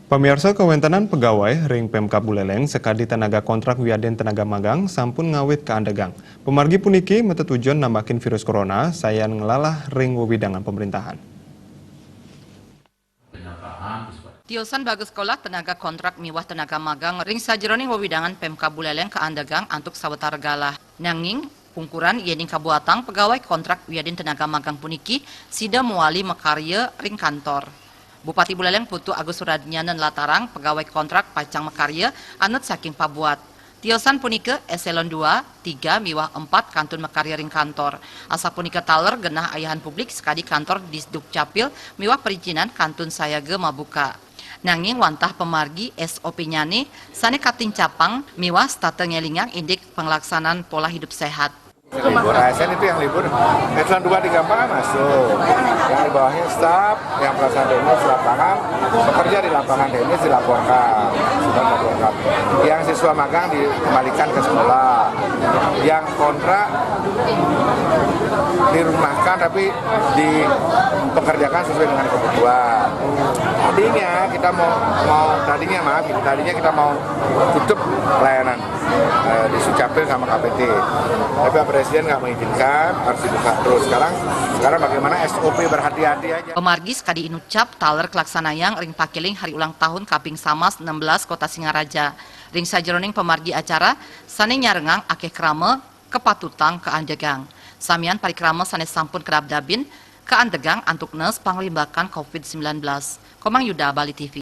Pemirsa kawentenan pegawai ring Pemkab Buleleng sekadi tenaga kontrak wiaden tenaga magang sampun ngawit ke andegang. Pemargi puniki mete tujuan nambakin virus corona sayan ngelalah ring wewidangan pemerintahan. Tiosan bagus sekolah tenaga kontrak miwah tenaga magang ring sajeroning wewidangan Pemkab Buleleng ke andegang antuk sawetara galah. Nanging pungkuran yening kabuatang pegawai kontrak wiaden tenaga magang puniki sida muali mekarya ring kantor. Bupati Buleleng Putu Agus Suradnyanen latarang pegawai kontrak pacang mekarya anet saking pabuat. Tiosan punika eselon 2, 3, miwah 4 kantun mekarya ring kantor. Asa punika taler genah ayahan publik sekadi kantor di Dukcapil miwah perizinan kantun sayage mabuka. Nanging wantah pemargi SOP nyane sane kating capang miwah state ngelingang indik pengelaksanaan pola hidup sehat. Libur ASN itu yang libur, eselon 2 3 4 masuk, yang di bawahnya staf, yang pelaksanaan Denis di lapangan, pekerja di lapangan Denis dilaporkan, sudah dilaporkan. Yang siswa magang dikembalikan ke sekolah, yang kontrak dirumahkan tapi dipekerjakan sesuai dengan kebutuhan. Tadinya kita mau tutup pelayanan di Sucapil sama KPT, tapi Pak Presiden nggak mengizinkan, harus dibuka terus. Sekarang bagaimana SOP berhati-hati aja. Pemargi sekadi inucap taler kelaksanayang ring pakeling hari ulang tahun Kaping Samas 16 Kota Singaraja. Ring sajeroning pemargi acara sane nyarengang akeh krame kepatutang ke andegang. Samian parikrama sane sampun kerab dabin ke andegang antuk nes panglimbakan COVID-19. Komang Yuda, Bali TV.